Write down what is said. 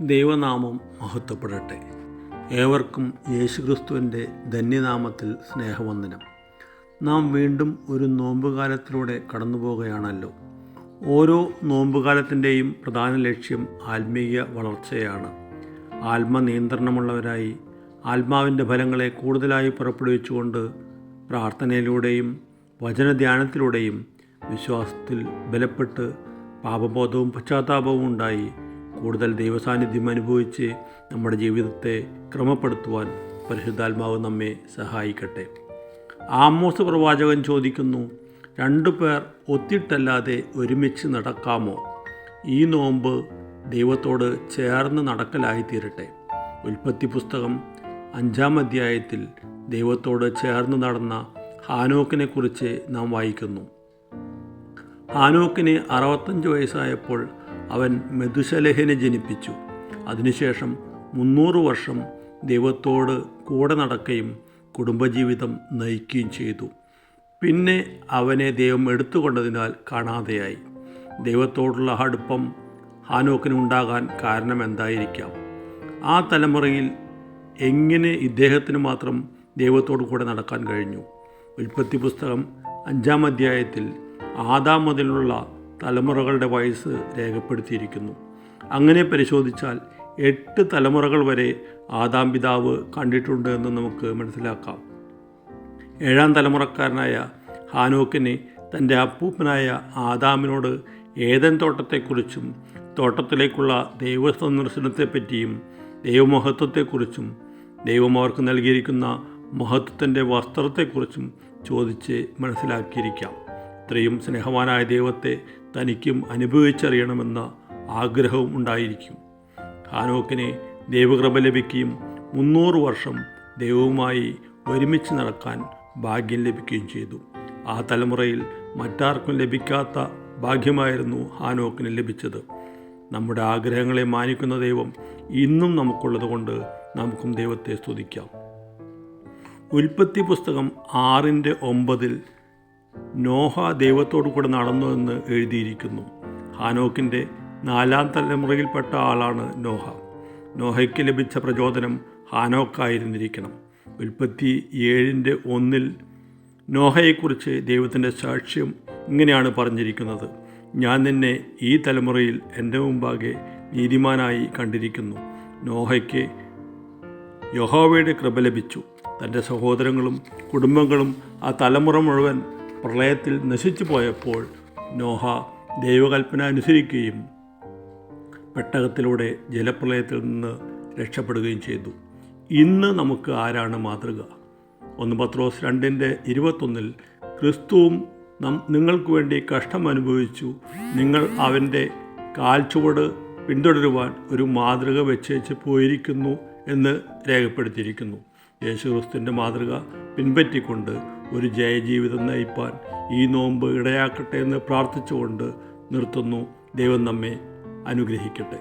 ദൈവനാമം മഹത്വപ്പെടട്ടെ. ഏവർക്കും യേശുക്രിസ്തുവിൻ്റെ ധന്യനാമത്തിൽ സ്നേഹവന്ദനം. നാം വീണ്ടും ഒരു നോമ്പുകാലത്തിലൂടെ കടന്നു പോകുകയാണല്ലോ. ഓരോ നോമ്പുകാലത്തിൻ്റെയും പ്രധാന ലക്ഷ്യം ആത്മീയ വളർച്ചയാണ്. ആത്മനിയന്ത്രണമുള്ളവരായി ആത്മാവിൻ്റെ ഫലങ്ങളെ കൂടുതലായി പുറപ്പെടുവിച്ചുകൊണ്ട് പ്രാർത്ഥനയിലൂടെയും വചനധ്യാനത്തിലൂടെയും വിശ്വാസത്തിൽ ബലപ്പെട്ട് പാപബോധവും പശ്ചാത്താപവും ഉണ്ടായി കൂടുതൽ ദൈവസാന്നിധ്യം അനുഭവിച്ച് നമ്മുടെ ജീവിതത്തെ ക്രമപ്പെടുത്തുവാൻ പരിശുദ്ധാത്മാവ് നമ്മെ സഹായിക്കട്ടെ. ആമോസ് പ്രവാചകൻ ചോദിക്കുന്നു, 2 പേർ ഒത്തിട്ടല്ലാതെ ഒരുമിച്ച് നടക്കാമോ? ഈ നോമ്പ് ദൈവത്തോട് ചേർന്ന് നടക്കലായിത്തീരട്ടെ. ഉൽപ്പത്തി പുസ്തകം 5-ാം അധ്യായത്തിൽ ദൈവത്തോട് ചേർന്ന് നടന്ന ഹാനോക്കിനെക്കുറിച്ച് നാം വായിക്കുന്നു. ഹാനോക്കിന് 65 വയസ്സായപ്പോൾ അവൻ മെതുശലഹിനെ ജനിപ്പിച്ചു. അതിനുശേഷം 300 വർഷം ദൈവത്തോട് കൂടെ നടക്കുകയും കുടുംബജീവിതം നയിക്കുകയും ചെയ്തു. പിന്നെ അവനെ ദൈവം എടുത്തുകൊണ്ടതിനാൽ കാണാതെയായി. ദൈവത്തോടുള്ള അടുപ്പം ഹാനോക്കിന് ഉണ്ടാകാൻ കാരണം എന്തായിരിക്കാം? ആ തലമുറയിൽ എങ്ങനെ ഇദ്ദേഹത്തിന് മാത്രം ദൈവത്തോടു കൂടെ നടക്കാൻ കഴിഞ്ഞു? ഉൽപ്പത്തി പുസ്തകം 5-ാം അധ്യായത്തിൽ ആദാം മുതലുള്ള തലമുറകളുടെ വയസ്സ് രേഖപ്പെടുത്തിയിരിക്കുന്നു. അങ്ങനെ പരിശോധിച്ചാൽ 8 തലമുറകൾ വരെ ആദാം പിതാവ് കണ്ടിട്ടുണ്ട് എന്ന് നമുക്ക് മനസ്സിലാക്കാം. 7-ാം തലമുറക്കാരനായ ഹാനോക്കിന് തൻ്റെ അപ്പൂപ്പനായ ആദാമിനോട് ഏദൻ തോട്ടത്തെക്കുറിച്ചും തോട്ടത്തിലേക്കുള്ള ദൈവസന്ദർശനത്തെപ്പറ്റിയും ദൈവമഹത്വത്തെക്കുറിച്ചും ദൈവം അവർക്ക് നൽകിയിരിക്കുന്ന മഹത്വത്തിൻ്റെ വസ്ത്രത്തെക്കുറിച്ചും ചോദിച്ച് മനസ്സിലാക്കിയിരിക്കാം. ഇത്രയും സ്നേഹവാനായ ദൈവത്തെ തനിക്കും അനുഭവിച്ചറിയണമെന്ന ആഗ്രഹവും ഉണ്ടായിരിക്കും. ഹാനോക്കിനെ ദൈവകൃപ ലഭിക്കുകയും 300 വർഷം ദൈവവുമായി ഒരുമിച്ച് നടക്കാൻ ഭാഗ്യം ലഭിക്കുകയും ചെയ്തു. ആ തലമുറയിൽ മറ്റാർക്കും ലഭിക്കാത്ത ഭാഗ്യമായിരുന്നു ഹാനോക്കിന് ലഭിച്ചത്. നമ്മുടെ ആഗ്രഹങ്ങളെ മാനിക്കുന്ന ദൈവം ഇന്നും നമുക്കുള്ളത് കൊണ്ട് നമുക്കും ദൈവത്തെ സ്തുതിക്കാം. ഉൽപ്പത്തി പുസ്തകം 6:9 നോഹ ദൈവത്തോടു കൂടെ നടന്നു എന്ന് എഴുതിയിരിക്കുന്നു. ഹാനോക്കിൻ്റെ 4-ാം തലമുറയിൽപ്പെട്ട ആളാണ് നോഹ. നോഹയ്ക്ക് ലഭിച്ച പ്രചോദനം ഹാനോക്കായിരുന്നിരിക്കണം. ഉൽപ്പത്തി 7:1 നോഹയെക്കുറിച്ച് ദൈവത്തിൻ്റെ സാക്ഷ്യം ഇങ്ങനെയാണ് പറഞ്ഞിരിക്കുന്നത്: ഞാൻ നിന്നെ ഈ തലമുറയിൽ എൻ്റെ മുമ്പാകെ നീതിമാനായി കണ്ടിരിക്കുന്നു. നോഹയ്ക്ക് യഹോവയുടെ കൃപ ലഭിച്ചു. തൻ്റെ സഹോദരങ്ങളും കുടുംബങ്ങളും ആ തലമുറ മുഴുവൻ പ്രളയത്തിൽ നശിച്ചു പോയപ്പോൾ നോഹ ദൈവകൽപ്പന അനുസരിക്കുകയും പെട്ടകത്തിലൂടെ ജലപ്രളയത്തിൽ നിന്ന് രക്ഷപ്പെടുകയും ചെയ്തു. ഇന്ന് നമുക്ക് ആരാണ് മാതൃക? 1 പത്രോസ് 2:21 ക്രിസ്തുവും നിങ്ങൾക്ക് വേണ്ടി കഷ്ടം അനുഭവിച്ചു, നിങ്ങൾ അവൻ്റെ കാൽച്ചുവട് പിന്തുടരുവാൻ ഒരു മാതൃക വെച്ചേച്ച് പോയിരിക്കുന്നു എന്ന് രേഖപ്പെടുത്തിയിരിക്കുന്നു. യേശുക്രിസ്തുവിൻ്റെ മാതൃക പിൻപറ്റിക്കൊണ്ട് ഒരു ജയജീവിതം നയിപ്പാൻ ഈ നോമ്പ് ഇടയാക്കട്ടെ എന്ന് പ്രാർത്ഥിച്ചുകൊണ്ട് നിർത്തുന്നു. ദൈവം നമ്മെ അനുഗ്രഹിക്കട്ടെ.